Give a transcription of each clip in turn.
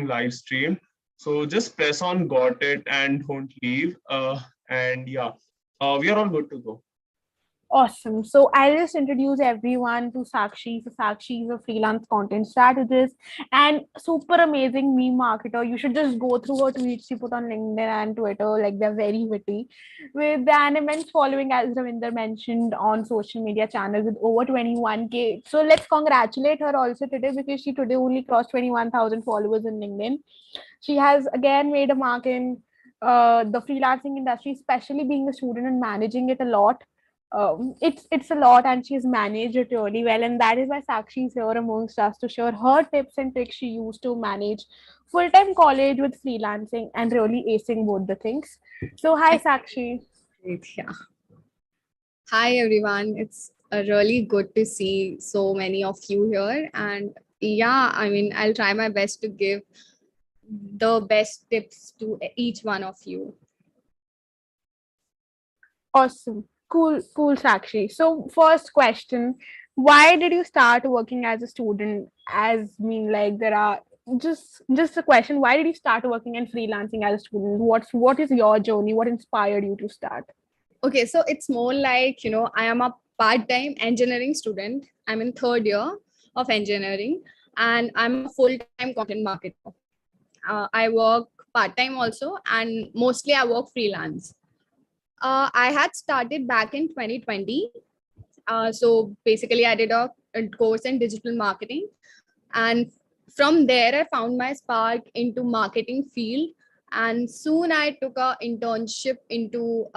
live stream. So just press on got it and don't leave. And yeah, we are all good to go. Awesome. So I'll just introduce everyone to Sakshi. So Sakshi is a freelance content strategist and super amazing meme marketer. You should just go through her tweets she put on LinkedIn and Twitter. Like they're very witty. With an immense following, as Ravinder mentioned, on social media channels with over 21K. So let's congratulate her also today because she today only crossed 21,000 followers in LinkedIn. She has again made a mark in the freelancing industry, especially being a student and managing it a lot. It's a lot, and she's managed it really well, and that is why Sakshi is here amongst us to share her tips and tricks she used to manage full-time college with freelancing and really acing both the things. So hi Sakshi. Great, yeah. Hi everyone. It's really good to see so many of you here. And yeah, I mean, I'll try my best to give the best tips to each one of you. Awesome. Cool Sakshi. So first question, why did you start working as a student? As mean like there are just a question, why did you start working and freelancing as a student? What is your journey? What inspired you to start? Okay, so it's more like, I am a part-time engineering student. I'm in third year of engineering and I'm a full-time content marketer. I work part-time also and mostly I work freelance. I had started back in 2020. So basically, I did a course in digital marketing, and from there, I found my spark into marketing field. And soon, I took a internship into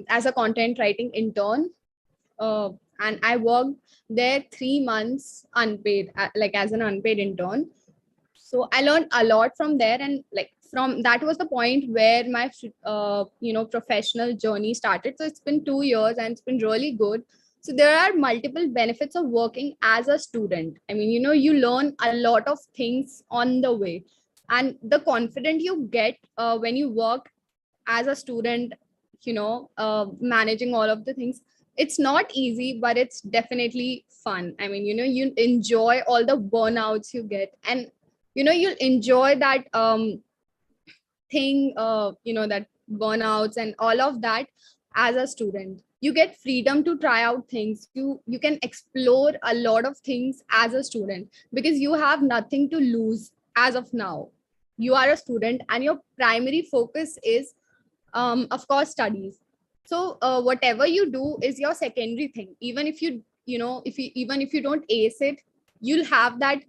as a content writing intern, and I worked there 3 months unpaid, like as an unpaid intern. So I learned a lot from there, and like from that was the point where my professional journey started. So it's been 2 years and it's been really good. So there are multiple benefits of working as a student. I mean, you learn a lot of things on the way, and the confidence you get when you work as a student, managing all of the things. It's not easy, but it's definitely fun. I mean, you enjoy all the burnouts you get, and you'll enjoy that thing, that burnouts and all of that. As a student, you get freedom to try out things. You can explore a lot of things as a student because you have nothing to lose. As of now, you are a student and your primary focus is, of course, studies. So whatever you do is your secondary thing. Even if if you don't ace it, you'll have that,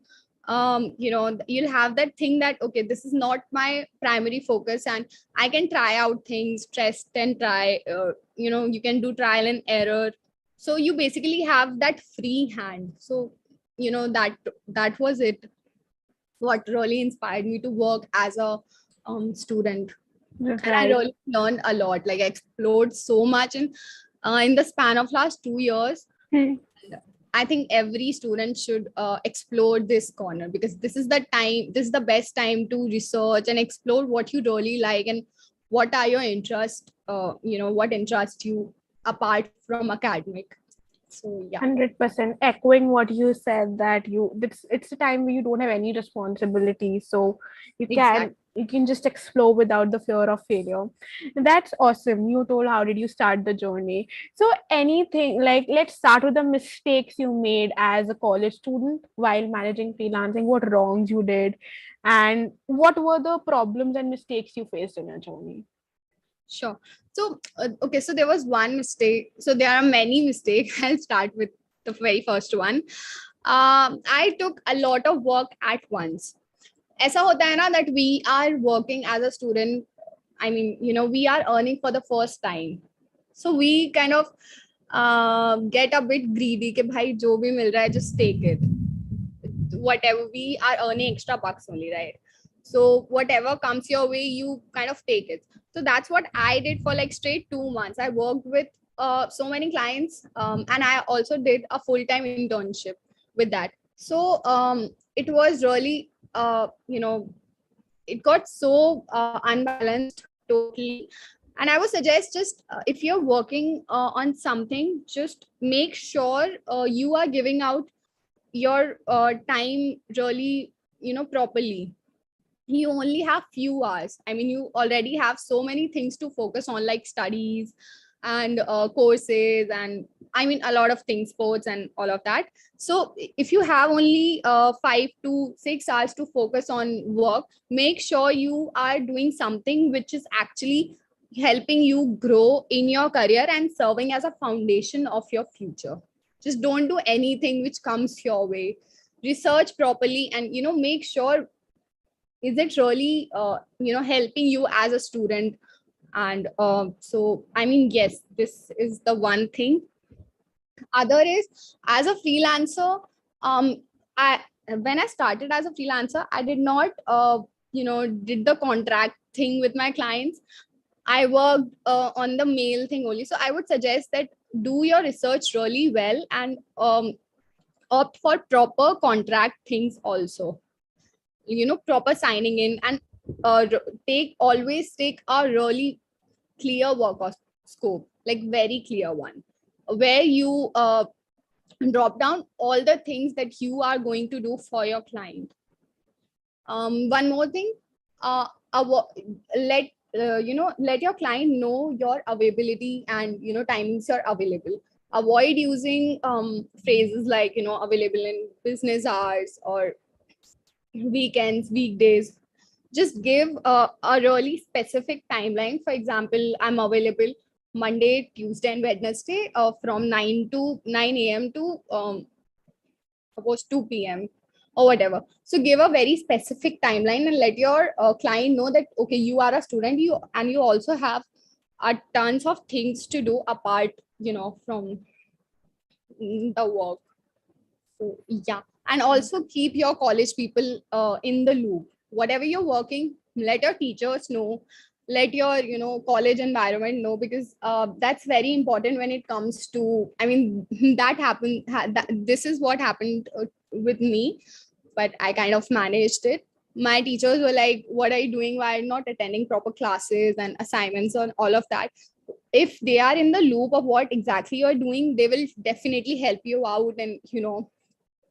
you'll have that thing that, okay, this is not my primary focus and I can try out things, test and try. You can do trial and error. So you basically have that free hand. So that was it, what really inspired me to work as a student. And I Right. really learned a lot. Like I explored so much in the span of last 2 years. Hmm. I think every student should explore this corner because this is the time. This is the best time to research and explore what you really like and what are your interests. What interests you apart from academic. So yeah, 100% echoing what you said, that it's a time where you don't have any responsibility, so exactly. you can just explore without the fear of failure. That's awesome. You told how did you start the journey. So anything, like let's start with the mistakes you made as a college student while managing freelancing. What wrongs you did, and what were the problems and mistakes you faced in your journey? Sure. So, okay, so there was one mistake. So there are many mistakes. I'll start with the very first one. I took a lot of work at once. ऐसा होता है ना that we are working as a student. I mean, we are earning for the first time. So we kind of get a bit greedy कि भाई जो भी मिल रहा है, just take it. Whatever, we are earning extra bucks only, right? So whatever comes your way, you kind of take it. So that's what I did for like straight 2 months. I worked with so many clients, and I also did a full-time internship with that. So it was really, it got so unbalanced totally. And I would suggest, just if you're working on something, just make sure you are giving out your time really, properly. you only have few hours. I mean, you already have so many things to focus on, like studies and courses, and I mean a lot of things, sports and all of that. So if you have only 5 to 6 hours to focus on work, make sure you are doing something which is actually helping you grow in your career and serving as a foundation of your future. Just don't do anything which comes your way. Research properly, and make sure, is it really helping you as a student. And so I mean, yes, this is the one thing. Other is, as a freelancer, um I when I started as a freelancer, I did not did the contract thing with my clients. I worked on the mail thing only. So I would suggest that do your research really well, and opt for proper contract things also, proper signing in, and always take a really clear work scope, like very clear one, where you drop down all the things that you are going to do for your client. One more thing, let let your client know your availability, and timings you're available. Avoid using phrases like available in business hours or weekends, weekdays. Just give a really specific timeline. For example, I'm available Monday, Tuesday, and Wednesday from 9 a.m. to suppose 2 p.m. or whatever. So give a very specific timeline and let your client know that okay, you are a student, you also have tons of things to do apart from the work. So yeah, and also keep your college people in the loop. Whatever you're working, let your teachers know, let your college environment know, because that's very important when it comes to. I mean, that happened. This is what happened with me, but I kind of managed it. My teachers were like, "What are you doing? Why are you not attending proper classes and assignments and all of that?" If they are in the loop of what exactly you're doing, they will definitely help you out, and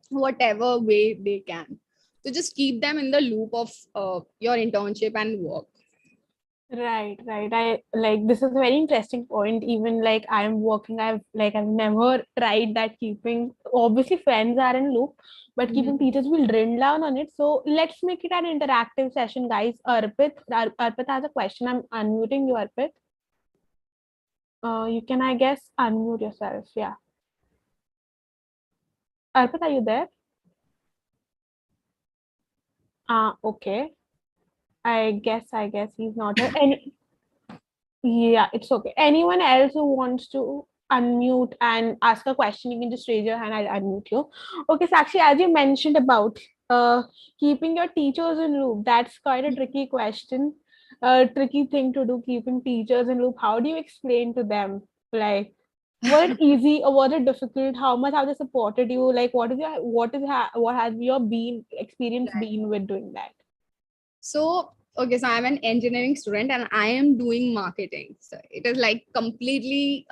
whatever way they can. So just keep them in the loop of your internship and work. Right, right. I like this is a very interesting point. Even like I'm working, I've never tried that keeping obviously friends are in loop, but keeping Mhm. teachers will drill down on it. So let's make it an interactive session, guys. Arpit has a question. I'm unmuting you, Arpit. You can, I guess, unmute yourself. Yeah. Arpit, are you there? Okay. I guess he's not here. Yeah, it's okay. Anyone else who wants to unmute and ask a question, you can just raise your hand. I'll unmute you. Okay, Sakshi, as you mentioned about keeping your teachers in loop, that's quite a tricky question, a tricky thing to do, keeping teachers in loop. How do you explain to them? Like, was it easy or was it difficult? How much have they supported you? Like, what has your experience been with doing that? So, okay, so I'm an engineering student and I am doing marketing. So it is like completely,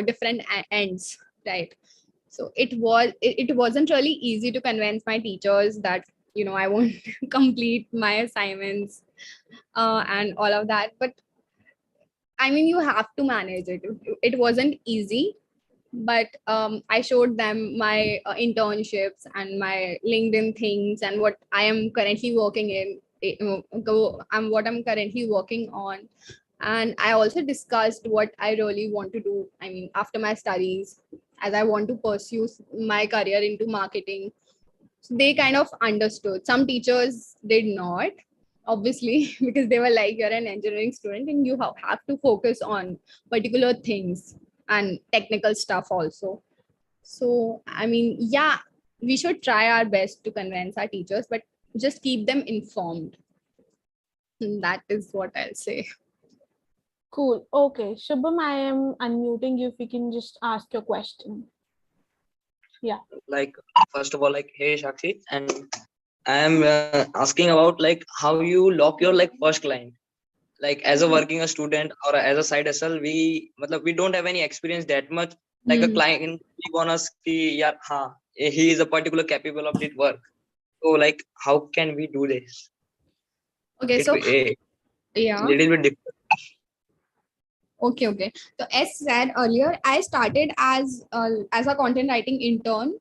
different ends, right? So it wasn't really easy to convince my teachers that, I won't complete my assignments and all of that. But I mean, you have to manage it. It wasn't easy, but I showed them my internships and my LinkedIn things and what I am currently working in. What I'm currently working on, and I also discussed what I really want to do. I mean, after my studies, as I want to pursue my career into marketing. So they kind of understood. Some teachers did not, obviously, because they were like, you're an engineering student and you have to focus on particular things and technical stuff also. So, I mean, yeah, we should try our best to convince our teachers, but just keep them informed. That is what I'll say. Cool. Okay, Shubham, I am unmuting you if you can just ask your question. Yeah. Like, first of all, like, hey Sakshi, and I am asking about like how you lock your like first client. Like as a working a student or as a side hustle, we don't have any experience that much. Like a Mhm. client we want us ki, yeah, he is a particular capable of this work. So like how can we do this? Okay, It so yeah. little bit different. Okay. So as said earlier, I started as a content writing intern,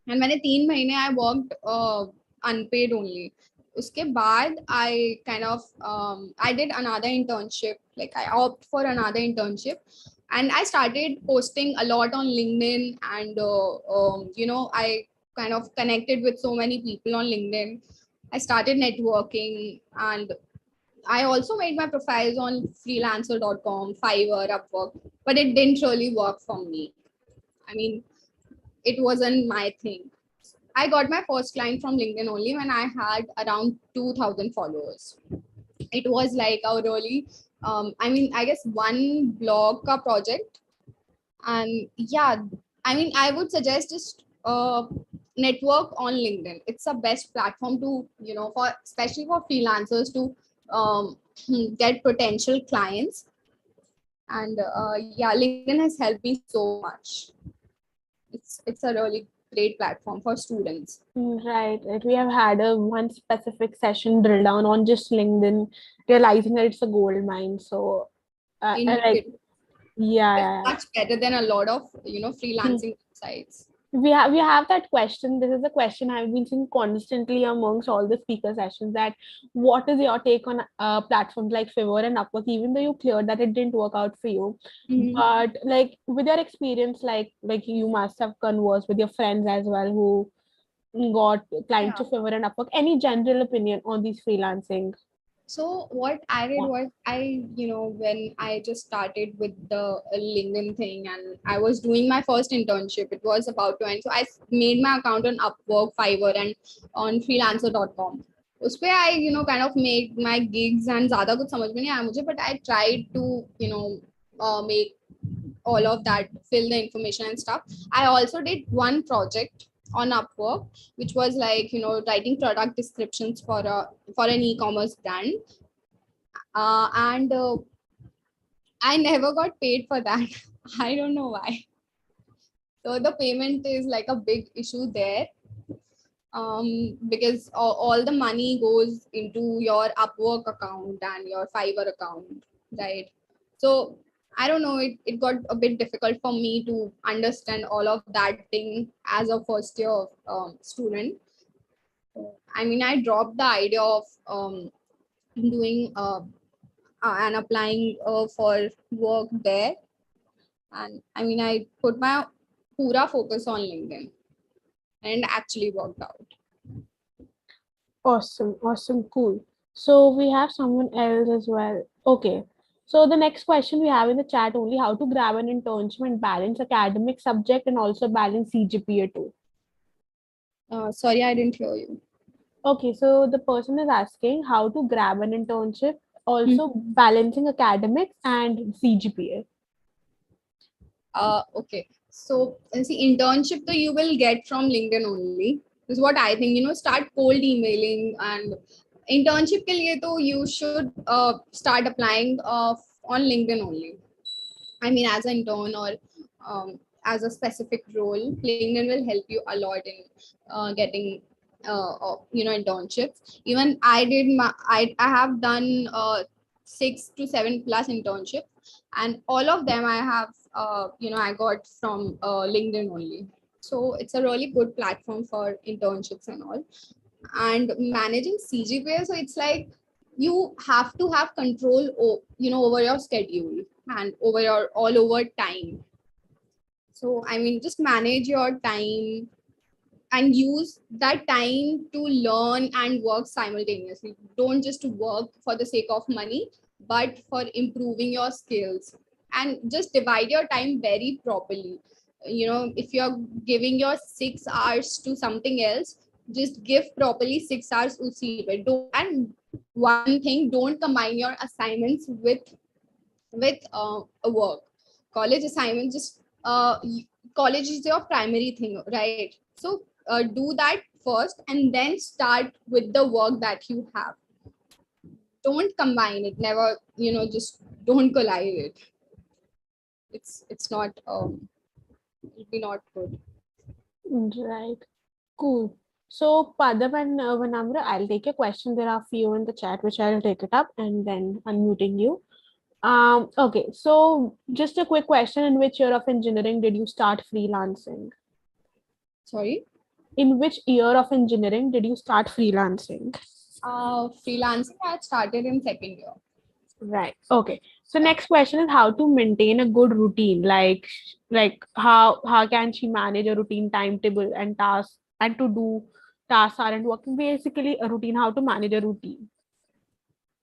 and मैंने 3 महीने I worked unpaid only. उसके बाद I kind of I did another internship. Like I opted for another internship, and I started posting a lot on LinkedIn, and I kind of connected with so many people on LinkedIn. I started networking, and I also made my profiles on freelancer.com, Fiverr, Upwork, but it didn't really work for me. I mean, it wasn't my thing. I got my first client from LinkedIn only when I had around 2,000 followers. It was like a really, I guess one blog ka project. And yeah, I would suggest just network on LinkedIn. It's the best platform to, for especially for freelancers to get potential clients. And yeah, LinkedIn has helped me so much. It's a really great platform for students. Right. We have had a one specific session drill down on just LinkedIn, realizing that it's a gold mine. So, I like, Indeed, yeah, it's yeah, much better than a lot of yeah. freelancing websites. We have that question. This is a question I've been seeing constantly amongst all the speaker sessions, that what is your take on platforms like Fiverr and Upwork, even though you cleared that it didn't work out for you. Mhm. But like with your experience, like you must have conversed with your friends as well who got clients Yeah. to Fiverr and Upwork. Any general opinion on these freelancing? So what I did was when I just started with the LinkedIn thing, and I was doing my first internship, it was about to end. So I made my account on Upwork, Fiverr, and on freelancer.com. उस पे I kind of made my gigs, and ज़्यादा कुछ समझ में नहीं आया मुझे, but I tried to make all of that, fill the information and stuff. I also did one project on Upwork, which was like writing product descriptions for an e-commerce brand, and I never got paid for that. I don't know why. So the payment is like a big issue there, because all the money goes into your Upwork account and your Fiverr account, right? So I don't know, it got a bit difficult for me to understand all of that thing as a first year student. I dropped the idea of doing and applying for work there. And I put my pura focus on LinkedIn, and actually worked out. Awesome, awesome, cool. So we have someone else as well. Okay. So the next question we have in the chat only, how to grab an internship and balance academic subject and also balance CGPA too. Sorry, I didn't hear you. Okay, so the person is asking how to grab an internship, also balancing academics and CGPA. Okay. So see, internship you will get from LinkedIn only. This is what I think. Start cold emailing, and internship ke liye to you should start applying on LinkedIn only. As an intern or as a specific role, LinkedIn will help you a lot in getting internships. Even I have done 6 to 7 plus internships, and all of them I have I got from LinkedIn only. So it's a really good platform for internships and all. And managing CGPA, so it's like you have to have control over your schedule and over your all over time. So just manage your time and use that time to learn and work simultaneously. Don't just work for the sake of money, but for improving your skills. And just divide your time very properly. If you're giving your 6 hours to something else, just give properly 6 hours usi pe. Don't, and one thing, don't combine your assignments with a work. College assignments, just college is your primary thing, right? So do that first, and then start with the work that you have. Don't combine it. Never, just don't collide it. It's not it'll be not good. Right. Cool. So Padam and Vinamra, I'll take a question. There are a few in the chat which I'll take it up and then unmuting you. Okay, so just a quick question: in which year of engineering did you start freelancing? Sorry. In which year of engineering did you start freelancing? Freelancing, I started in second year. Right. Okay. So next question is how to maintain a good routine. Like how can she manage a routine timetable and tasks and to do tasks aren't working? Basically, a routine. How to manage a routine.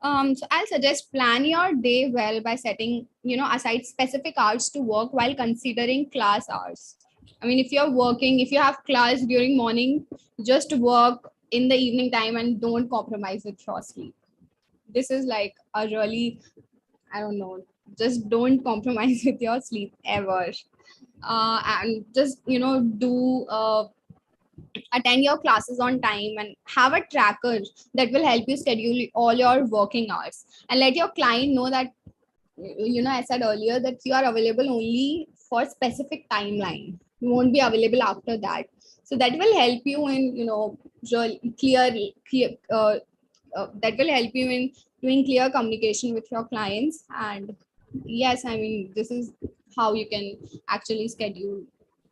So I'll suggest plan your day well by setting, aside specific hours to work while considering class hours. I mean, if you're working, if you have class during morning, just work in the evening time and don't compromise with your sleep. This is like a really, I don't know, just don't compromise with your sleep ever. And just, do attend your classes on time and have a tracker that will help you schedule all your working hours, and let your client know that I said earlier that you are available only for specific timeline. You won't be available after that. So that will help you in real clear that will help you in doing clear communication with your clients. And yes, I mean, this is how you can actually schedule.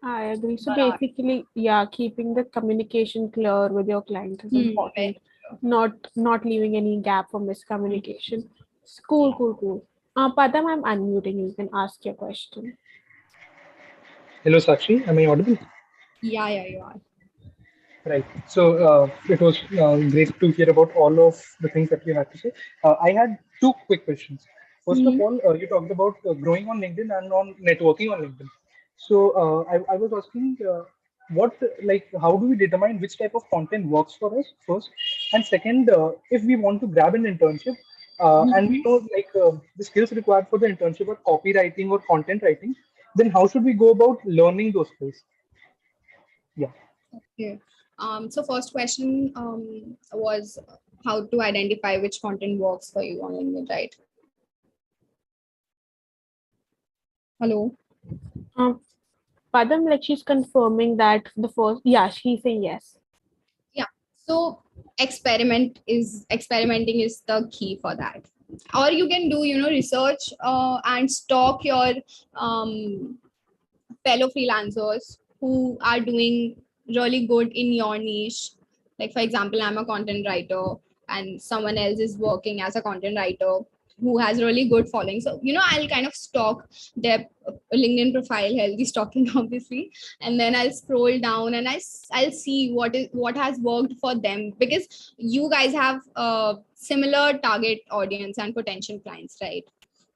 I agree. So your hours. basically, yeah, keeping the communication clear with your client is important. Not leaving any gap for miscommunication. Cool, cool, cool. Padam, I'm unmuting you. You can ask your question. Hello, Sakshi. Am I audible? Yeah, you are. Right. So it was great to hear about all of the things that you had to say. I had two quick questions. First of Mhm. all, you talked about growing on LinkedIn and on networking on LinkedIn. So I was asking, how do we determine which type of content works for us first? And second, if we want to grab an internship, and we know the skills required for the internship are copywriting or content writing, then how should we go about learning those skills? Yeah. Okay. So first question was how to identify which content works for you on LinkedIn, right? Hello. Um, Padam, like she's confirming that the first, yeah, she's saying yes. Yeah. So experimenting is the key for that. Or you can do, research and stalk your fellow freelancers who are doing really good in your niche. Like, for example, I'm a content writer and someone else is working as a content writer who has really good following. So, I'll kind of stalk their LinkedIn profile, healthy stalking, obviously. And then I'll scroll down and I'll see what has worked for them, because you guys have similar target audience and potential clients, right?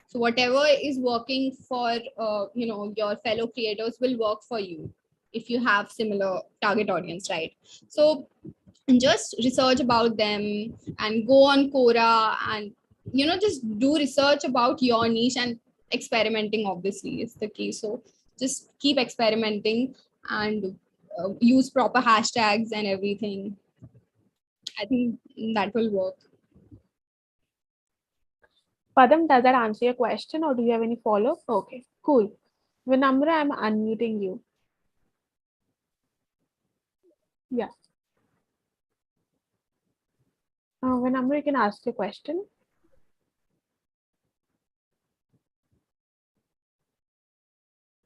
So whatever is working for your fellow creators will work for you if you have similar target audience, right? So just research about them and go on Quora and just do research about your niche, and experimenting obviously is the key. So just keep experimenting and use proper hashtags and everything. I think that will work. Padam, does that answer your question or do you have any follow-up? Okay, cool. Vinamra, I'm unmuting you. Yeah. Vinamra, you can ask your question.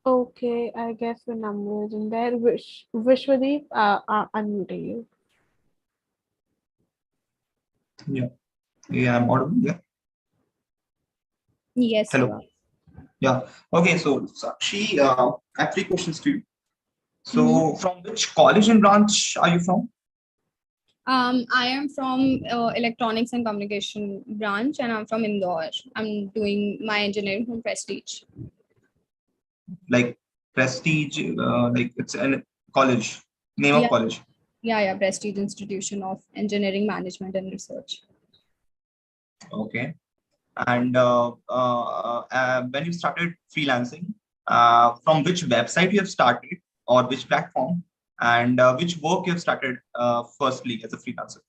Okay, I guess Vinamra is in there. Vishwadeep, unmuting you. Yeah, I'm audible. Yeah. Yes, you Hello. are. Yeah. Okay. So, Sakshi, I have three questions to you. So, Mhm. from which college and branch are you from? I am from electronics and communication branch, and I'm from Indore. I'm doing my engineering from Prestige. Like Prestige, like it's a college, name of Yeah, college. yeah, Prestige Institution of Engineering Management and Research. Okay. And when you started freelancing, from which website you have started or which platform, and which work you have started firstly as a freelancer?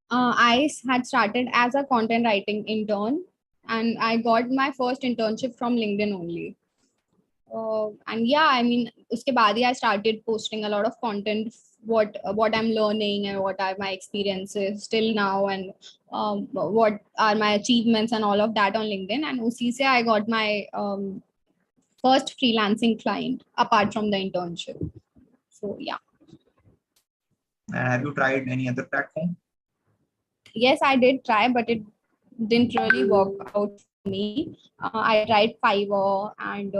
I had started as a content writing intern, and I got my first internship from LinkedIn only. And yeah, I mean, uske baad hi I started posting a lot of content what I'm learning and what are my experiences till now, and what are my achievements and all of that on LinkedIn. And OCC, I got my first freelancing client apart from the internship. So yeah. And have you tried any other platform? Yes, I did try, but it didn't really work out for me. I tried Fiverr and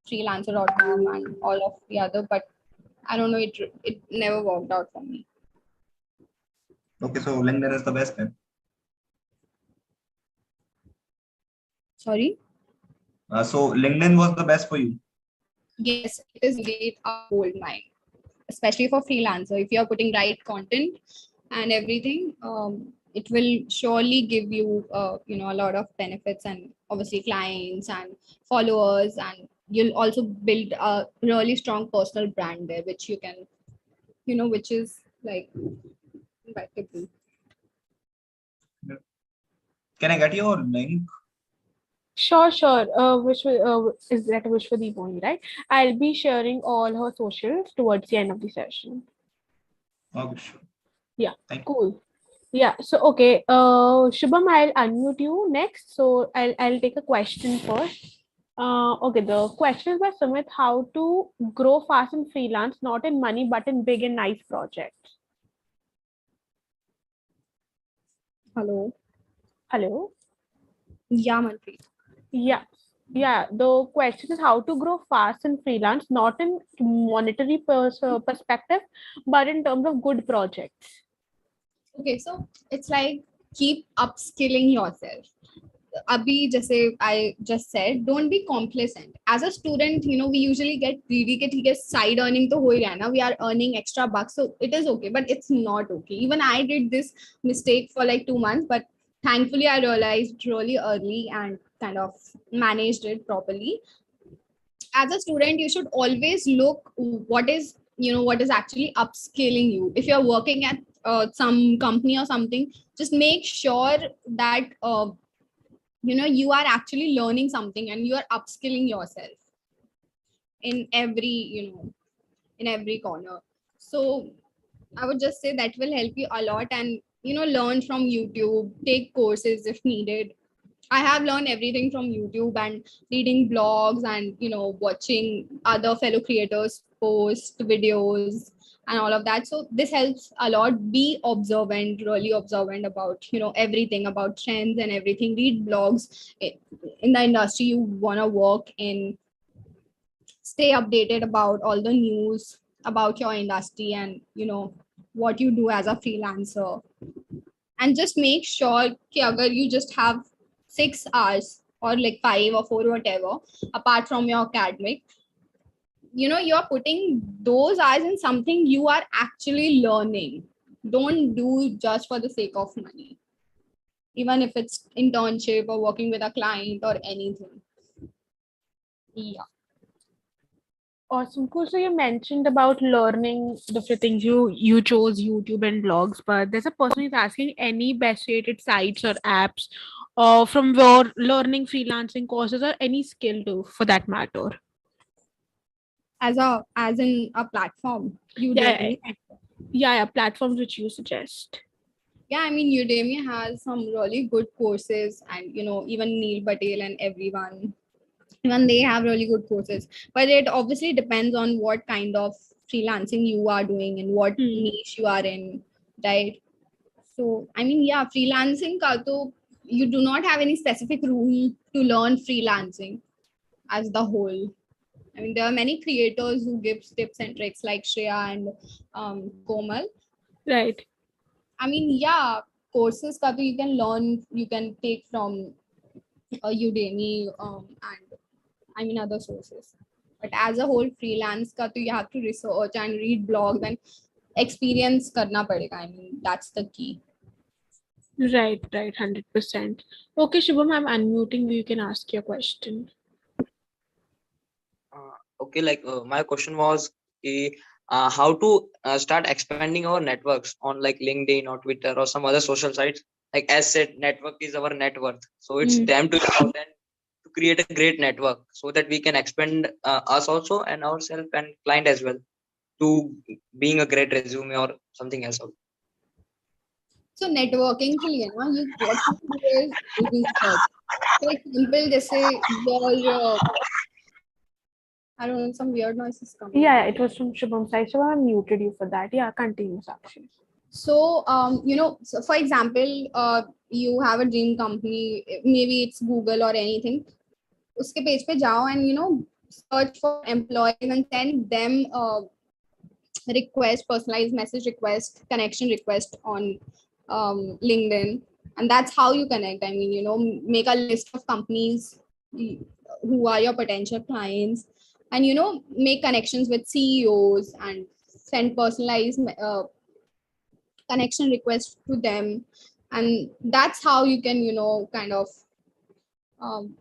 freelancer.com and all of the other, but I don't know, it never worked out for me. Okay, so LinkedIn is the best then. Sorry? So LinkedIn was the best for you. Yes, it is indeed a gold mine, especially for freelancer. If you are putting right content and everything, it will surely give you, a lot of benefits, and obviously clients and followers, and you'll also build a really strong personal brand there, which you can, which is like valuable. Can I get your link? Sure. Is that Vishwadeep only, right? I'll be sharing all her socials towards the end of the session. Okay, sure. Yeah, Thank you. cool. Yeah, so okay. Shubham, I'll unmute you next. So I'll take a question first. Okay, the question is by Sumit: how to grow fast in freelance, not in money, but in big and nice projects. Hello. Hello. Yeah, Manpreet. Yeah. Yeah, the question is how to grow fast in freelance, not in monetary perspective, but in terms of good projects. Okay, so it's like keep upskilling yourself. Abhi, जैसे I just said, don't be complacent. As a student, we usually get greedy कि ठीक है side earning तो हो ही रहा है ना, we are earning extra bucks, so it is okay, but it's not okay. Even I did this mistake for like 2 months, but thankfully I realized really early and kind of managed it properly. As a student, you should always look what is actually upscaling you. If you're working at some company or something, just make sure that you are actually learning something and you are upskilling yourself in every in every corner. So I would just say that will help you a lot, and learn from YouTube, take courses if needed. I have learned everything from YouTube and reading blogs and watching other fellow creators post videos and all of that. So this helps a lot. Be observant, really observant about everything, about trends and everything. Read blogs in the industry you want to work in. Stay updated about all the news about your industry and what you do as a freelancer, and just make sure कि अगर you just have 6 hours or like 5 or 4 whatever apart from your academic, you're putting those hours in something you are actually learning. Don't do just for the sake of money, even if it's internship or working with a client or anything. Yeah. Awesome. Cool. So you mentioned about learning different things. You chose YouTube and blogs, but there's a person who's asking any best rated sites or apps from your learning freelancing courses or any skill too for that matter. As in a platform, Yeah, Udemy. yeah, platforms which you suggest. Yeah, I mean, Udemy has some really good courses, and even Neil Patel and everyone, even they have really good courses. But it obviously depends on what kind of freelancing you are doing and what niche you are in, right? So I mean, yeah, freelancing ka to, you do not have any specific rule to learn freelancing as the whole. I mean, there are many creators who give tips and tricks like Shreya and Komal. Right. I mean, yeah, courses ka to you can learn, you can take from Udemy and I mean other sources. But as a whole, freelance ka to you have to research and read blogs and experience karna padega. I mean, that's the key. Right, 100%. Okay, Shubham, I'm unmuting you. You can ask your question. Okay, like my question was how to start expanding our networks on like LinkedIn or Twitter or some other social sites. Like as said, network is our net worth. So it's time to go out and to create a great network so that we can expand us also and ourselves and client as well. to being a great resume or something else? So networking के लिए ना, you what you do is research. For example, जैसे your I don't know, some weird noise is coming. Yeah, it was from Shubham's side. So I muted you for that. Yeah, continue, Sakshi. So, so for example, you have a dream company, maybe it's Google or anything. उसके page पे जाओ and search for employees and send them request, personalized message request, connection request on LinkedIn, and that's how you connect. I mean, make a list of companies who are your potential clients, and make connections with CEOs and send personalized connection request to them, and that's how you can kind of um,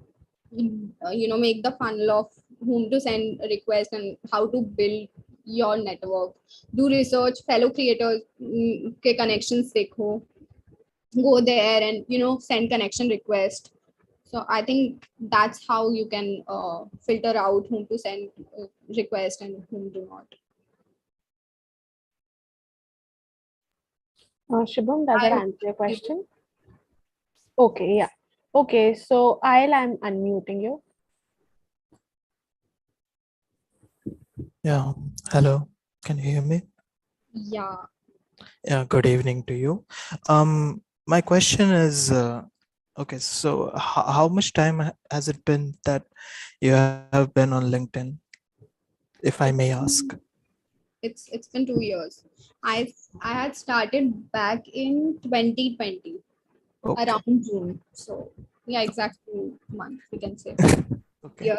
make the funnel of whom to send a request and how to build your network. Do research, fellow creators के connections देखो, go there and send connection request. So I think that's how you can filter out whom to send request and whom do not. Shubham, does that answer your question? Okay, yeah. Okay, so I'm unmuting you. Yeah, hello. Can you hear me? Yeah. Yeah, good evening to you. My question is, okay, so how much time has it been that you have been on LinkedIn, if I may ask? It's been 2 years. I had started back in 2020, Okay. around June. So yeah, exactly month we can say. Okay. Year.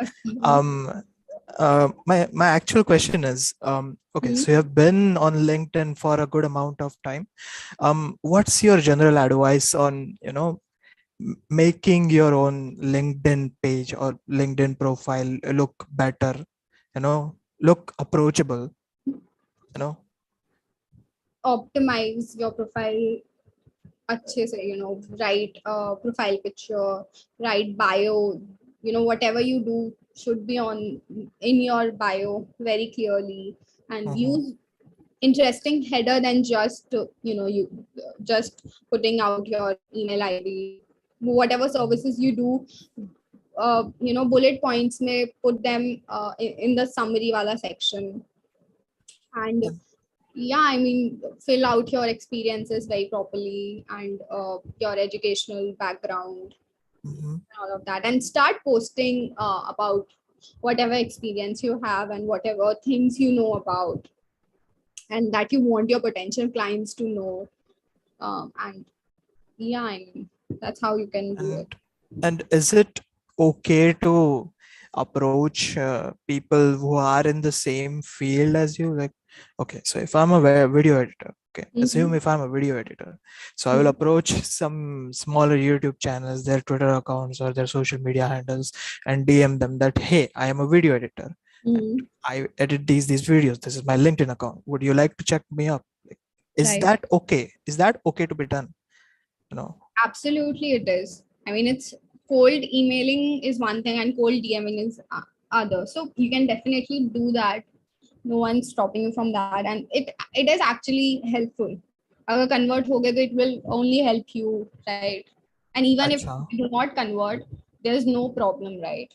My actual question is, okay, so you have been on LinkedIn for a good amount of time. What's your general advice on, making your own LinkedIn page or LinkedIn profile look better, look approachable, Optimize your profile अच्छे से, write profile picture, write bio, whatever you do should be on in your bio very clearly, and use interesting header than just you just putting out your email ID. Whatever services you do, bullet points may put them in the summary wala section. And yeah, I mean, fill out your experiences very properly, and your educational background, all of that, and start posting about whatever experience you have and whatever things you know about and that you want your potential clients to know. And yeah, I mean, that's how you can do it. And is it okay to approach people who are in the same field as you? Like, okay, so if I'm a video editor, okay, assume if I'm a video editor, so I will approach some smaller YouTube channels, their Twitter accounts or their social media handles, and DM them that, hey, I am a video editor. I edit these videos. This is my LinkedIn account. Would you like to check me up? Like, is that okay? Is that okay to be done? Absolutely, it is. I mean, it's cold emailing is one thing and cold DMing is other. So you can definitely do that. No one's stopping you from that, and it is actually helpful. Agar convert ho gaye, तो it will only help you, right? And even if you do not convert, there's no problem, right?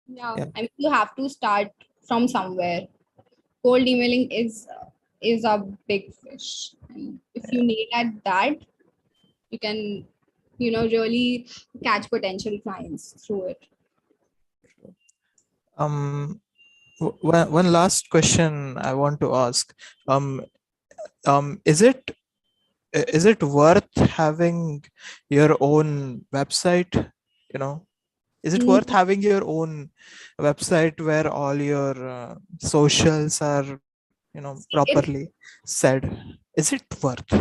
Yeah, I mean, you have to start from somewhere. Cold emailing is a big fish. And if you nail at that, you can really catch potential clients through it. One last question I want to ask. Is it worth having your own website? Is it worth having your own website where all your socials are properly said? Is it worth?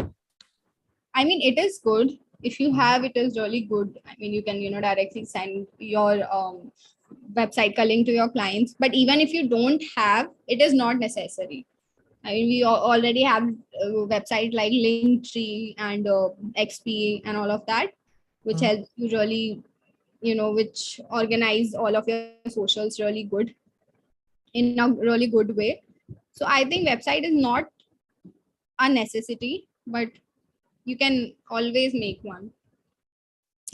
I mean, it is good. If you have, it is really good. I mean, you can directly send your website link to your clients. But even if you don't have, it is not necessary. I mean, we already have a website like Linktree and XP and all of that, which helps you really, which organize all of your socials really good in a really good way. So I think website is not a necessity, but you can always make one.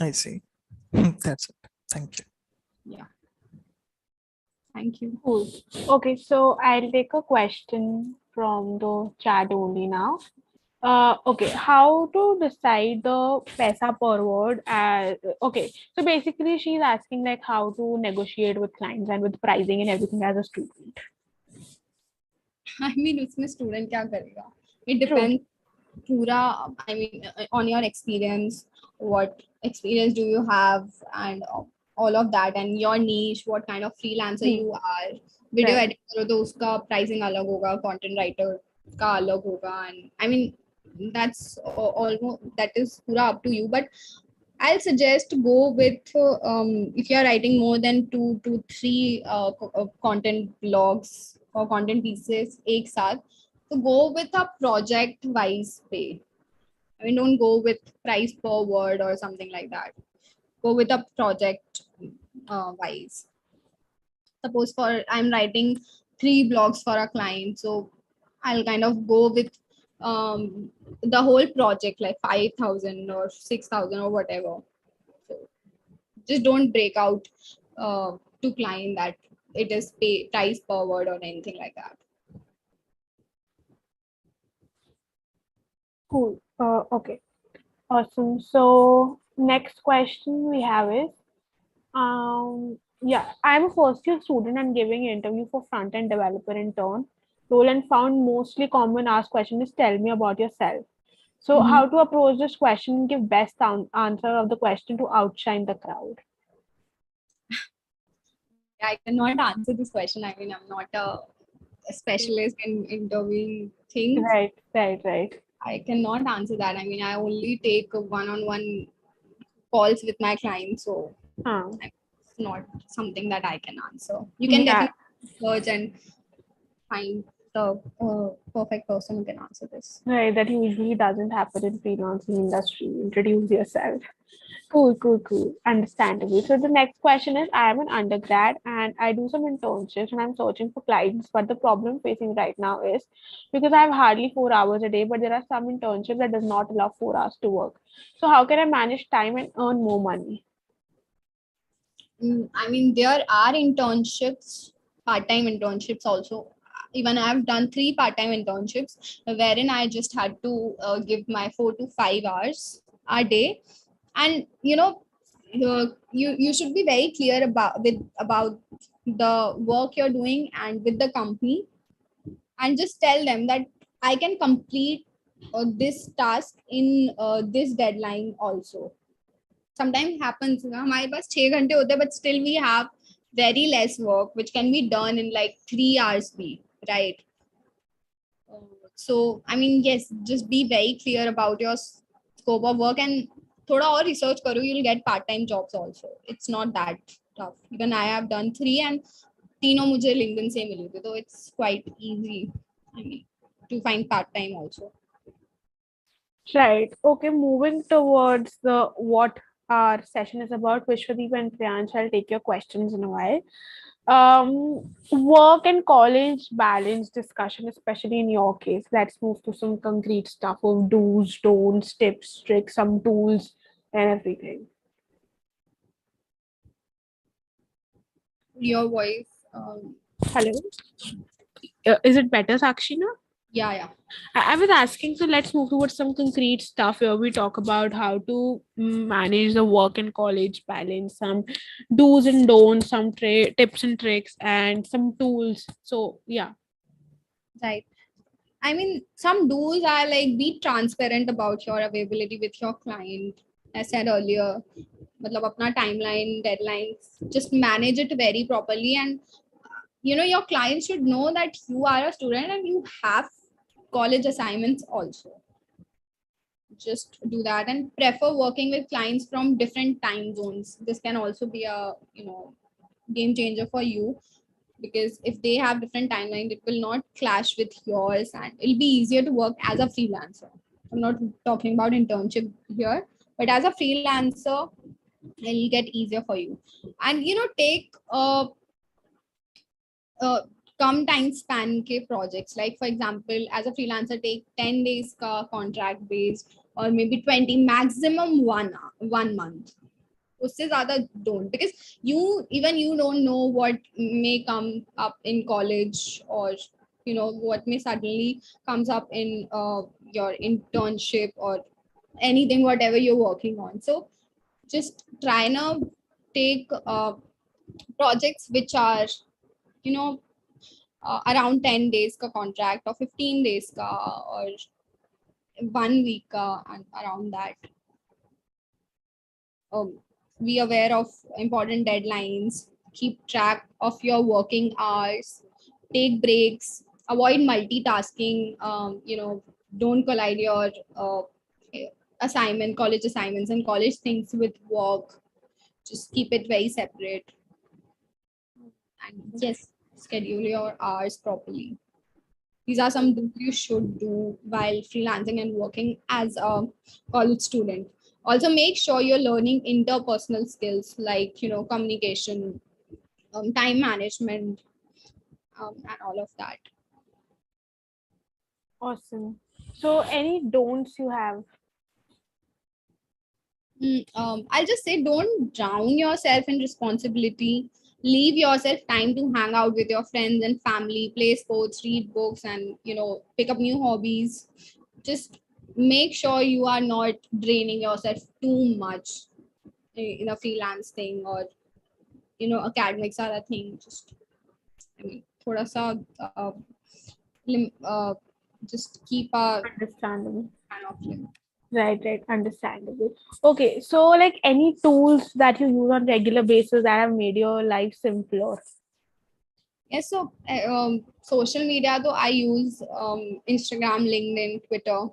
I see. That's it. Thank you. Yeah. Thank you. Cool. Okay, so I'll take a question from the chat only now. Okay, how to decide the paisa per word? Okay, so basically she's asking like how to negotiate with clients and with pricing and everything as a student. I mean, उसमें student क्या करेगा? It True. depends. पूरा, I mean, on your experience, what experience do you have, and all of that, and your niche, what kind of freelancer you are. Video Right. editor, तो उसका pricing अलग होगा, content writer का अलग होगा, and I mean that's almost, that is पूरा up to you. But I'll suggest to go with if you're writing more than 2 to 3 content blogs or content pieces एक साथ, so go with a project wise pay. I mean, don't go with price per word or something like that. Go with a project wise. Suppose for I'm writing 3 blogs for a client, so I'll kind of go with the whole project like 5,000 or 6,000 or whatever. So just don't break out to client that it is price per word or anything like that. Cool. Okay. Awesome. So next question we have is, yeah, I'm a first year student and giving an interview for front end developer intern role and found mostly common asked question is tell me about yourself. So how to approach this question and give best answer of the question to outshine the crowd? I cannot answer this question. I mean, I'm not a specialist in interviewing things. Right. I cannot answer that. I mean, I only take one-on-one calls with my clients, so it's not something that I can answer. You can Yeah. definitely search and find the perfect person who can answer this. Right, that usually doesn't happen in freelancing industry. Introduce yourself. Cool. Understandable. So the next question is, I am an undergrad and I do some internships and I'm searching for clients. But the problem facing right now is because I have hardly 4 hours a day, but there are some internships that does not allow 4 hours to work. So how can I manage time and earn more money? I mean, there are internships, part-time internships also. Even I've done 3 part-time internships wherein I just had to give my 4 to 5 hours a day. And you should be very clear about the work you're doing and with the company, and just tell them that I can complete this task in this deadline also. Sometimes happens हमारे पास 6 घंटे होते हैं, but still we have very less work which can be done in like 3 hours right? So I mean, yes, just be very clear about your scope of work and thoda और research करो, you'll get part-time jobs also. It's not that tough. Even I have done 3 and तीनों मुझे LinkedIn से मिली थी, so it's quite easy, I mean, to find part-time also. Right. Okay, moving towards the what our session is about, Vishwadeep and Priyansh, I'll take your questions in a while. Work and college balance discussion, especially in your case. Let's move to some concrete stuff of do's, don'ts, tips, tricks, some tools, and everything. Your voice. Hello. Is it better, Sakshi, now? Yeah. I was asking, so let's move towards some concrete stuff where we talk about how to manage the work and college balance, some do's and don'ts, some tips and tricks, and some tools. So, yeah. Right. I mean, some do's are like be transparent about your availability with your client. As I said earlier, मतलब अपना timeline, deadlines, just manage it very properly. And your client should know that you are a student and you have college assignments also. Just do that and prefer working with clients from different time zones. This can also be a game changer for you, because if they have different timelines, it will not clash with yours and it'll be easier to work as a freelancer. I'm not talking about internship here, but as a freelancer, it'll get easier for you. And take come time span के projects, like for example as a freelancer take 10 days का contract based or maybe 20, maximum one month. उससे ज़्यादा don't, because you don't know what may come up in college, or what may suddenly comes up in your internship or anything, whatever you're working on. So just try now, take projects which are you know around 10 days ka contract or 15 days ka or 1 week ka, and around that. Be aware of important deadlines, keep track of your working hours, take breaks, avoid multitasking, don't collide your college assignments and college things with work. Just keep it very separate. And yes, schedule your hours properly. These are some things you should do while freelancing and working as a college student. Also, make sure you're learning interpersonal skills like communication, time management, and all of that. Awesome. So any don'ts you have? I'll just say, don't drown yourself in responsibility. Leave yourself time to hang out with your friends and family, play sports, read books, and pick up new hobbies. Just make sure you are not draining yourself too much in a freelance thing, or academics are a thing. Just thoda sa just keep a Understandable. kind of limit. Right, understandable. Okay, so like any tools that you use on regular basis that have made your life simpler? Yes, so social media, though I use Instagram, LinkedIn, Twitter.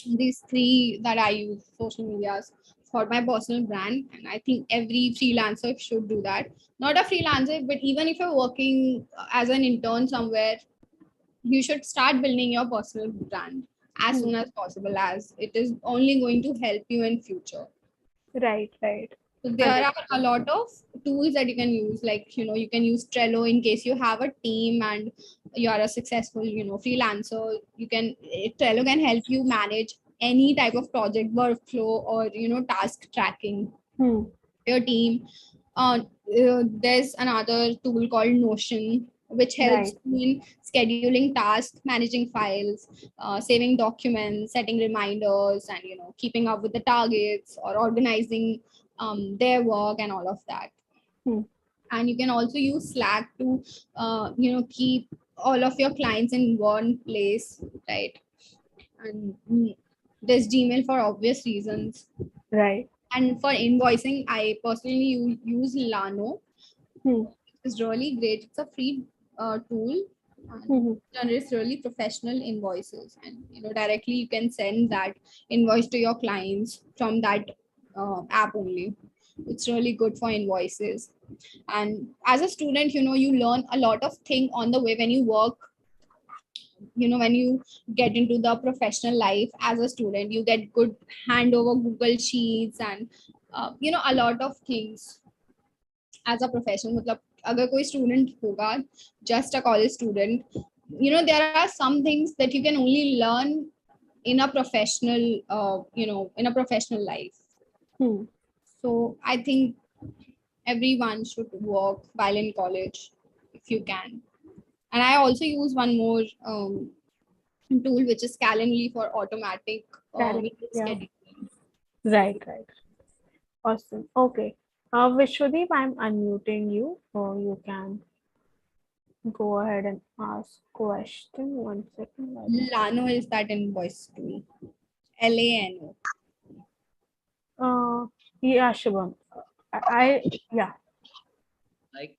These three that I use social medias for my personal brand, and I think every freelancer should do that. Not a freelancer, but even if you're working as an intern somewhere, you should start building your personal brand as soon as possible, as it is only going to help you in future. Right. So there are a lot of tools that you can use, like you can use Trello in case you have a team and you are a successful freelancer. Trello can help you manage any type of project workflow or task tracking your team. There's another tool called Notion, which helps Right. you in scheduling tasks, managing files, saving documents, setting reminders, and keeping up with the targets or organizing their work and all of that. And you can also use Slack to keep all of your clients in one place, right? And there's Gmail for obvious reasons. Right. And for invoicing, I personally use Lano. It's really great. It's a free tool and generates really professional invoices, and directly you can send that invoice to your clients from that app only. It's really good for invoices. And as a student, you learn a lot of things on the way when you work. When you get into the professional life as a student, you get good hand over Google Sheets and a lot of things as a professional. मतलब अगर कोई student होगा, just a college student, there are some things that you can only learn in a professional in a professional life. So I think everyone should work while in college if you can. And I also use one more tool, which is Calendly, for automatic meeting scheduling. Right. Awesome. Okay. Vishwadeep, I'm unmuting you, or you can go ahead and ask question. 1 second. Lano is that invoice tool. LANO. Yeah, Shubham. Yeah. Like,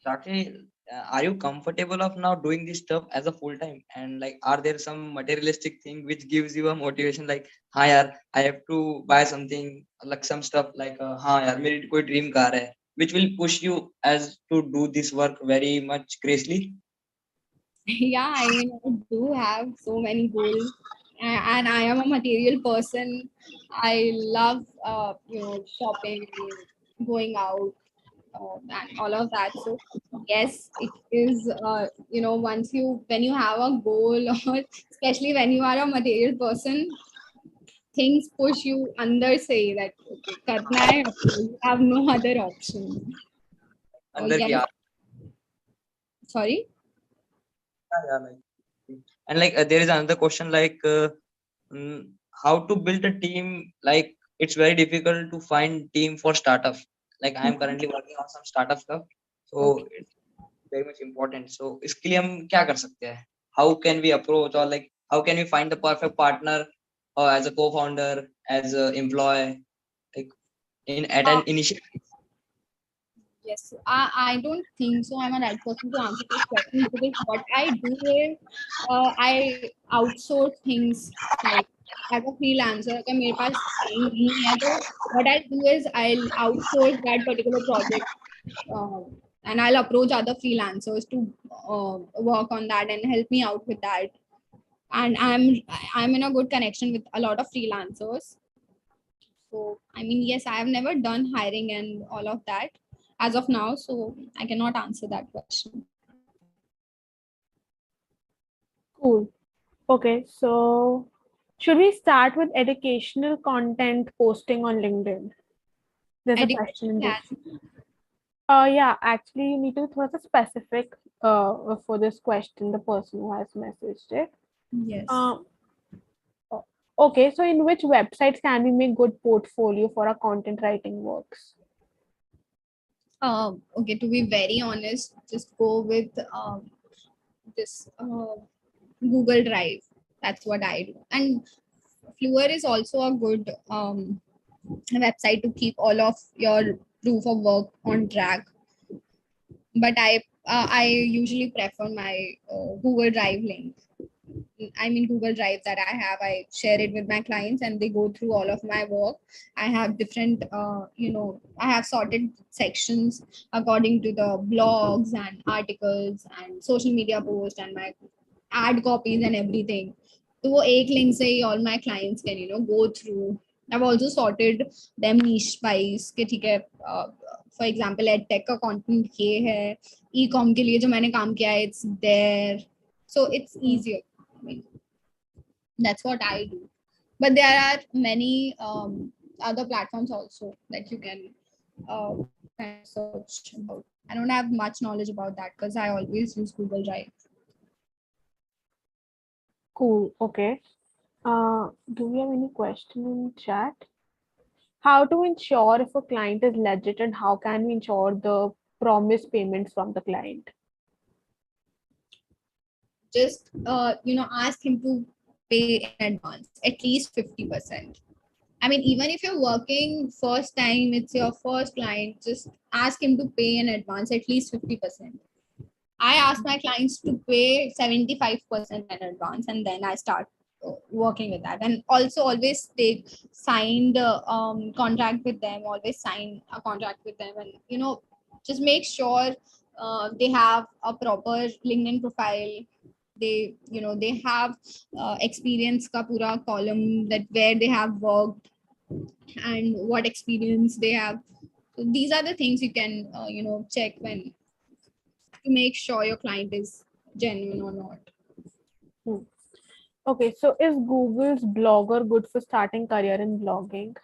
Sakshi, are you comfortable of now doing this stuff as a full time? And like, are there some materialistic thing which gives you a motivation? Like, हाँ यार, I have to buy something, like some stuff like, हाँ यार, मेरी कोई dream car है, which will push you as to do this work very much gracefully. Yeah, I mean, I do have so many goals, and I am a material person. I love shopping, going out. and all of that. So yes, it is, when you have a goal, or especially when you are a material person, things push you under, say that, okay, karna hai, you have no other option. So अंदर की yes, sorry. yeah, and like there is another question like mm, how to build a team. Like it's very difficult to find team for startup. Like I am currently working on some startup stuff, so Okay. it's very much important. So इसके लिए हम क्या कर सकते हैं? How can we approach, or like how can we find the perfect partner, or as a co-founder, as a employee, like in at an initial. Yes, I don't think so. I'm a right person to answer this question, because what I do is I outsource things, like as a freelancer. अगर मेरे पास time नहीं है, तो what I'll do is I'll outsource that particular project, uh, and I'll approach other freelancers to work on that and help me out with that. And I'm in a good connection with a lot of freelancers. So, I mean, yes, I have never done hiring and all of that as of now, so I cannot answer that question. Cool. Okay, so should we start with educational content posting on LinkedIn? There's a question Education in this. has, Yeah, actually, you need to throw a specific for this question, the person who has messaged it. yes. Okay, so in which websites can we make good portfolio for our content writing works? Okay, to be very honest, just go with this Google Drive. That's what I do. And Fluor is also a good website to keep all of your proof of work on track. But I usually prefer my Google Drive link. I mean, Google Drive that I have, I share it with my clients and they go through all of my work. I have different, I have sorted sections according to the blogs and articles and social media posts and my ad copies and everything. So वो एक link से ही all my clients can, go through. I've also sorted them niche wise कि ठीक है, for example, EdTech का content ये है, e-com के लिए जो मैंने काम किया है, it's there. So it's easier. I mean, that's what I do. But there are many other platforms also that you can kind of search about. I don't have much knowledge about that because I always use Google Drive. Cool. Okay. Do we have any question in chat? How to ensure if a client is legit, and how can we ensure the promised payments from the client? Just ask him to pay in advance at least 50%. I mean, even if you're working first time, it's your first client, just ask him to pay in advance at least 50%. I ask my clients to pay 75% in advance, and then I start working with that. And also always take signed contract with them, always sign a contract with them, and just make sure they have a proper LinkedIn profile. They have experience ka pura column, that where they have worked and what experience they have. So these are the things you can check when, to make sure your client is genuine or not. Okay, so is Google's Blogger good for starting career in blogging?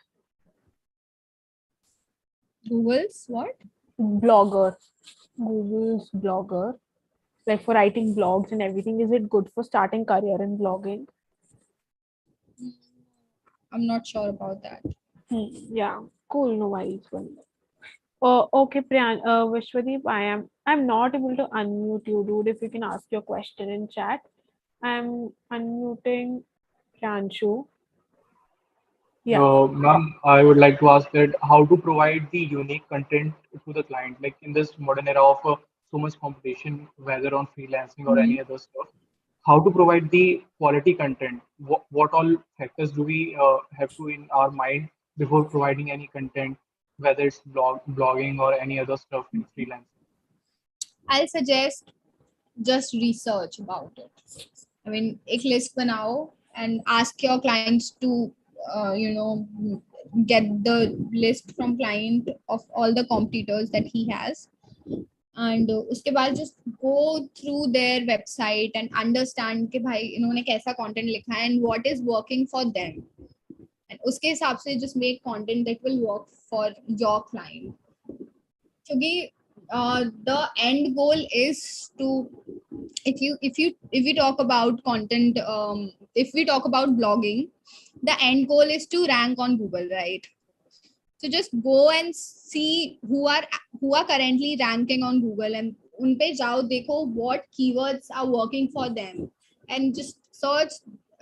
Google's what? Blogger. Google's Blogger, like for writing blogs and everything, is it good for starting career in blogging? I'm not sure about that. Yeah, cool. No worries. Okay, Vishwadeep, I'm not able to unmute you, dude. If you can ask your question in chat, I'm unmuting Pranshu. Yeah. Ma'am, I would like to ask that how to provide the unique content to the client, like in this modern era of so much competition, whether on freelancing or Mhm. any other stuff, how to provide the quality content? What all factors do we have to in our mind before providing any content, whether it's blogging or any other stuff in freelancing? I'll suggest just research about it. I mean, एक list बनाओ and ask your clients to, get the list from client of all the competitors that he has, and उसके बाद just go through their website and understand कि भाई इन्होंने कैसा content लिखा है and what is working for them, and उसके हिसाब से just make content that will work for your client. क्योंकि the end goal is to, if we talk about content, if we talk about blogging, the end goal is to rank on Google, right? So just go and see who are currently ranking on Google, and उन पे जाओ, देखो what keywords are working for them, and just search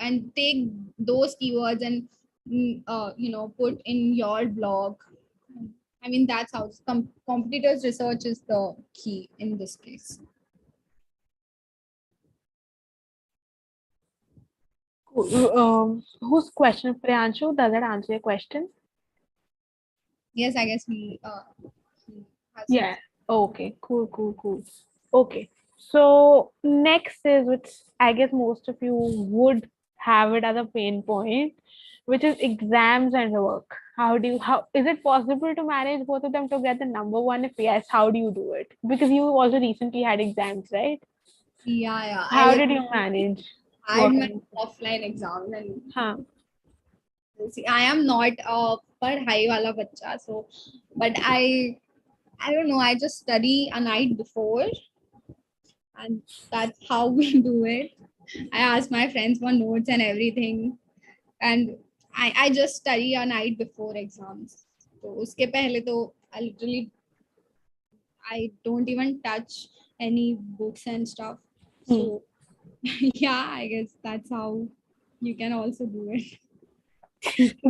and take those keywords and put in your blog. I mean, that's how competitors research is the key in this case. Whose question, Priyanshu? Does that answer your question? Yes, I guess he has it. Yeah. Okay. Cool. Okay. So next is, which I guess most of you would have it as a pain point, which is exams and work. How is it possible to manage both of them to get the number one? If yes, how do you do it? Because you also recently had exams, right? Yeah. How did you manage? I had my working? offline exam, and Huh. see, I am not a padhai wala bacha, so but I don't know, I just study a night before, and that's how we do it. I ask my friends for notes and everything, and I just study a night before exams. So uske pehle to I don't even touch any books and stuff. So yeah, I guess that's how you can also do it.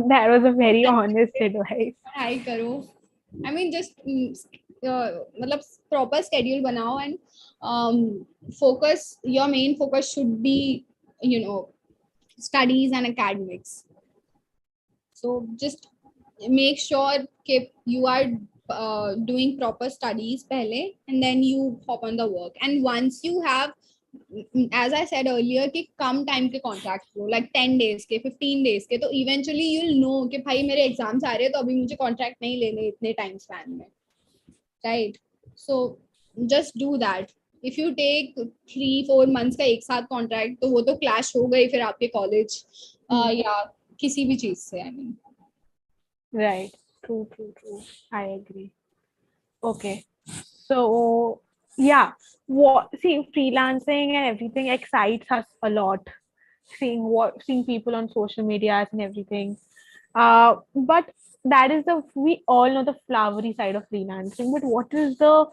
That was a very honest advice. Hi karo. I mean, just मतलब proper schedule banao, and your main focus should be studies and academics. So just make sure that you are doing proper studies pehle, and then you hop on the work. And once you have, as I said earlier, कि कम time के contract लो, like 10 days के 15 days के, तो eventually you'll know कि भाई मेरे exams आ रहे हैं, तो अभी मुझे contract नहीं लेने इतने time span में, right? So just do that. If you take 3-4 months का एक साथ contract, तो वो तो clash हो गई फिर आपके college या किसी भी चीज से, I mean. Right. True. I agree. Okay. So yeah, see, freelancing and everything excites us a lot. Seeing people on social medias and everything. But that is we all know the flowery side of freelancing. But what is the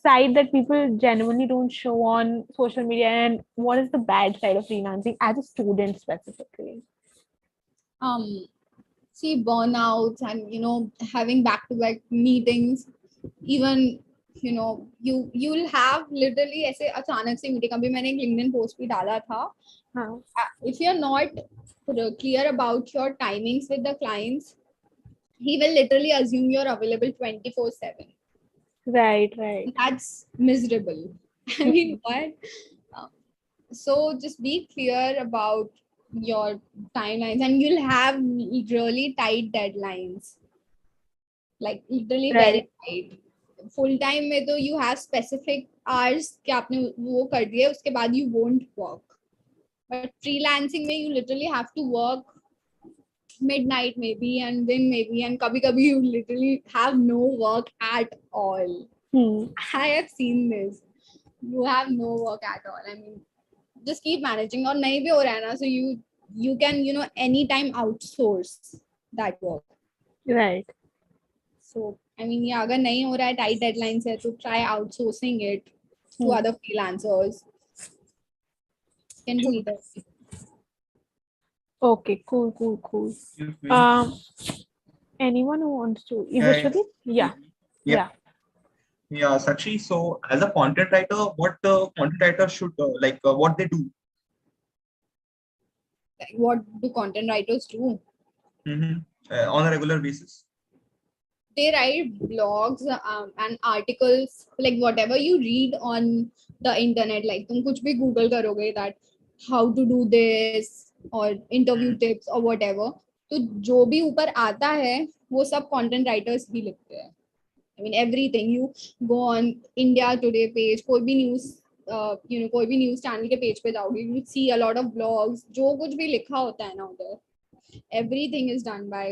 side that people genuinely don't show on social media, and what is the bad side of freelancing as a student specifically? See, burnouts and having back-to-back meetings, even you'll have literally ऐसे अचानक से meeting, अभी मैंने एक LinkedIn post भी डाला था. If you're not clear about your timings with the clients, he will literally assume you're available 24/7. Right. That's miserable. I mean, what? So just be clear about your timelines, and you'll have really tight deadlines, like literally very tight. Full time में तो you have specific hours कि आपने वो कर दिए, उसके बाद you won't work. But freelancing में you literally have to work midnight maybe, and then maybe, and kabhi you literally have no work at all. I have seen this. You have no work at all. I mean, just keep managing. और नहीं भी हो रहा है ना, so you can anytime outsource that work. Right. So I mean, yeah, अगर नहीं हो रहा है, tight deadlines है, तो try outsourcing it to other freelancers. Can do either. Okay, cool. Anyone who wants to? Yeah. Yeah, Sakshi. So, as a content writer, what content writer should what they do? Like, what do content writers do? On a regular basis? They write blogs and articles, like whatever you read on the internet. Like, तुम कुछ भी Google करोगे that how to do this or interview tips or whatever. तो जो भी ऊपर आता है वो सब कंटेंट राइटर्स ही लिखते हैं. I mean everything. You go on India Today page, कोई भी न्यूज कोई भी न्यूज चैनल के पेज पे जाओगे, you see a lot of blogs. जो कुछ भी लिखा होता है ना उधर, everything is done by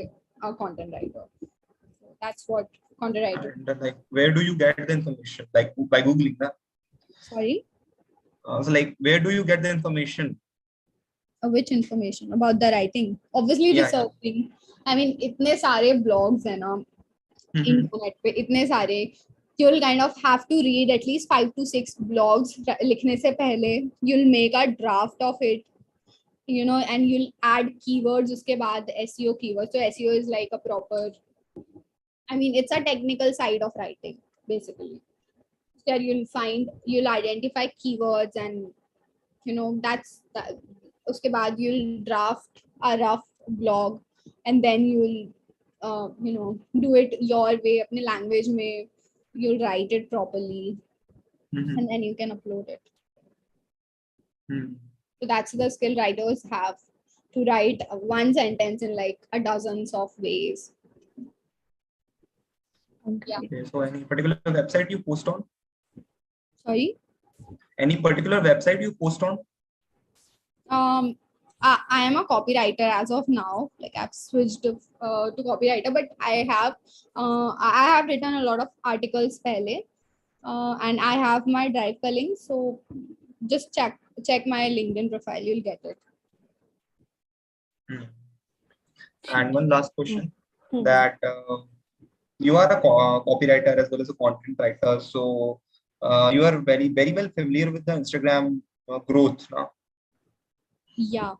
a content writer. So that's what content writer. And like, where do you get the information? Like by googling, na? Sorry. So like, where do you get the information? Which information about the writing? Obviously Yeah, researching. I mean इतने सारे blogs है ना internet पे, इतने सारे. You'll kind of have to read at least 5 to 6 blogs लिखने से पहले. You'll make a draft of it, and you'll add keywords उसके बाद SEO keywords. So SEO is like a proper, I mean it's a technical side of writing basically. There you'll identify keywords, and that's that. उसके बाद you'll draft a rough blog, and then you'll do it your way, अपने language में. You'll write it properly, and then you can upload it. So that's the skill writers have, to write one sentence in like a dozens of ways. Yeah. Okay, so any particular website you post on? Sorry. Any particular website you post on? I am a copywriter as of now. Like I've switched to copywriter, but I have written a lot of articles pehle, and I have my drive ka link. So just check my LinkedIn profile. You'll get it. And one last question, that you are a copywriter as well as a content writer. So you are very, very well familiar with the Instagram growth now. Yeah.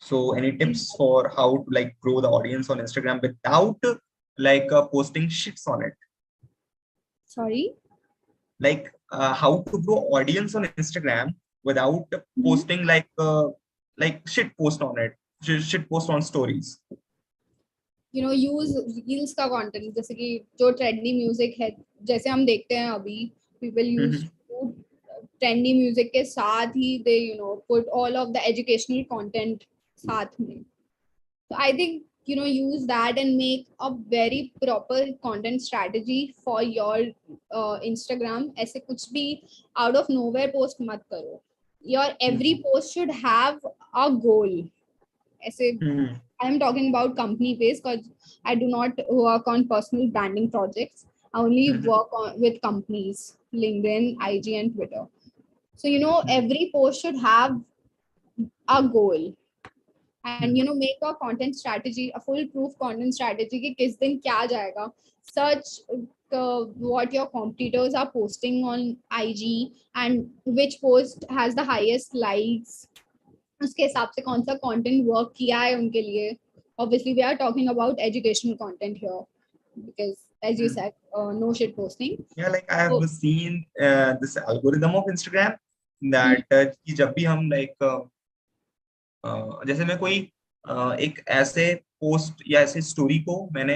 So any tips for how to like grow the audience on Instagram without like posting shits on it? Sorry. Like how to grow audience on Instagram without posting like shit post on it, shit post on stories. Use reels का content, जैसे कि जो trendy music है, जैसे हम देखते हैं अभी, people use trendy music के साथ ही they put all of the educational content साथ में. So I think use that and make a very proper content strategy for your Instagram. ऐसे कुछ भी out of nowhere post मत करो. Your every post should have a goal. ऐसे I am talking about company based, because I do not work on personal branding projects. I only work with companies, LinkedIn, IG, and Twitter. So every post should have a goal, and make a content strategy, a foolproof content strategy कि किस दिन क्या जाएगा. Search what your competitors are posting on IG and which post has the highest likes. उसके हिसाब से कौन सा content work किया है उनके लिए. Obviously we are talking about educational content here, because as you said, no shit posting. Yeah, like I have seen this algorithm of Instagram that कि जब भी हम like जैसे मैं कोई एक ऐसे पोस्ट या ऐसे स्टोरी को मैंने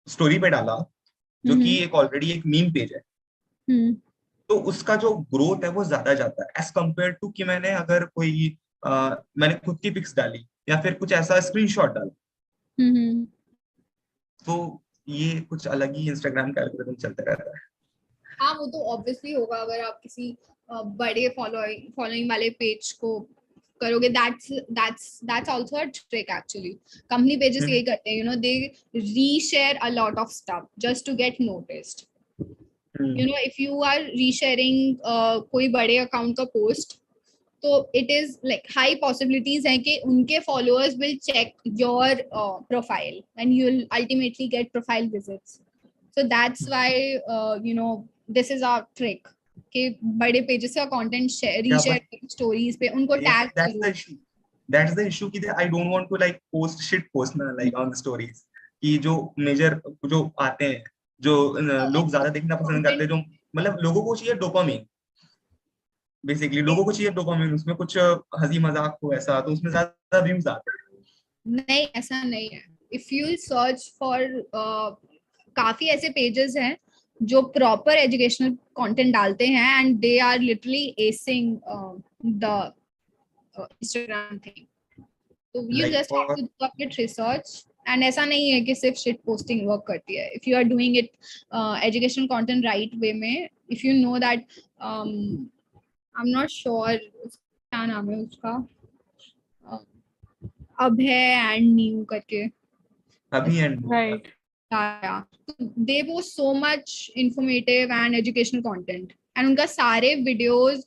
स्टोरी पे डाला जो कि एक ऑलरेडी एक मीम पेज है, तो उसका जो ग्रोथ है वो ज्यादा जाता है एज कम्पेयर टू कि मैंने अगर कोई मैंने खुद की पिक्स डाली या फिर कुछ ऐसा स्क्रीनशॉट डाला. तो ये कुछ अलग ही इंस्टाग्राम का एल्गोरिथम चलता रहता है. हाँ, वो तो ऑब्वियसली होगा अगर आप किसी बड़े फॉलोइंग वाले पेज को करोगे. that's also a trick actually. Company pages यही करते हैं, they reshare a lot of stuff just to get noticed. If you are resharing कोई बड़े अकाउंट का पोस्ट, तो it is like high possibilities है कि उनके followers will check your profile and you'll ultimately get profile visits. So that's why this is our trick कि बड़े pages का content reshare stories पे उनको tag करो. That's the issue कि I don't want to like post shit post ना like on the stories कि जो मेजर जो आते हैं, जो लोग ज्यादा देखना पसंद करते हैं, जो मतलब लोगों को चाहिए डोपामिन. बेसिकली लोगों को चाहिए डोपामिन, उसमें कुछ हंसी मजाक हो ऐसा, तो उसमें ज्यादा व्यूज आते हैं. नहीं, ऐसा नहीं है. इफ यू सर्च फॉर काफी ऐसे पेजेस हैं जो प्रॉपर एजुकेशनल कंटेंट डालते हैं and they are literally acing the Instagram thing. So you Like just have for to do a bit research. And ऐसा नहीं है कि सिर्फ shit posting work करती है. If you are doing it educational content right way में, if you know that I'm not sure क्या नाम है उसका, अभय and नीव करके. Abhi and Right. Yeah. They post so much informative and educational content. And उनका सारे videos,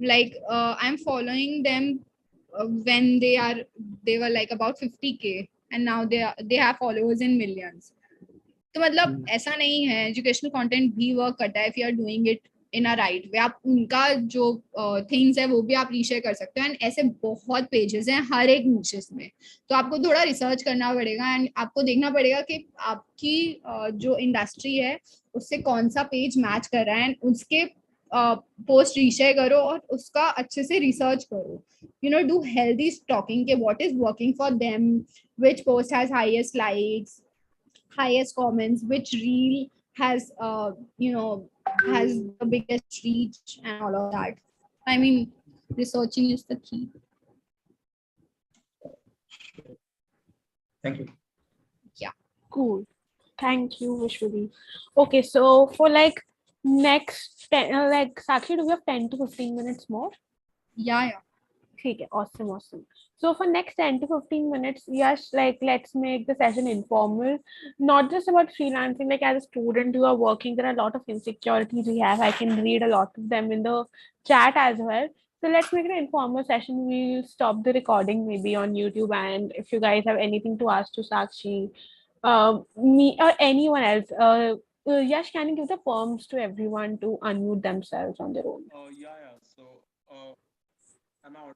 like I'm following them when they were like about 50K, and now they have followers in millions. तो मतलब ऐसा नहीं है, educational content भी work करता है if you are doing it in a right way. आप उनका जो थिंग्स है वो भी आप रीशेयर कर सकते हो. एंड ऐसे बहुत पेजेस हैं हर एक निशेस में, तो आपको थोड़ा रिसर्च करना पड़ेगा एंड आपको देखना पड़ेगा कि आपकी जो इंडस्ट्री है उससे कौन सा पेज मैच कर रहा है, एंड उसके पोस्ट रीशेयर करो और उसका अच्छे से रिसर्च करो. You know, do healthy stalking के what is working for them, which post has highest likes, highest comments, which reel has has the biggest reach and all of that. I mean, researching is the key. thank you. Yeah. Cool. Thank you, Vishwadi. Okay, so for like next 10, like Sakshi, do we have 10 to 15 minutes more? Yeah. Okay, awesome. So for next 10 to 15 minutes, yes, like let's make the session informal, not just about freelancing. Like as a student who are working, there are a lot of insecurities we have. I can read a lot of them in the chat as well. So let's make it an informal session. We'll stop the recording maybe on YouTube. And if you guys have anything to ask to Sakshi, me or anyone else, Yash, can you give the forms to everyone to unmute themselves on their own? Yeah. So, am I audible?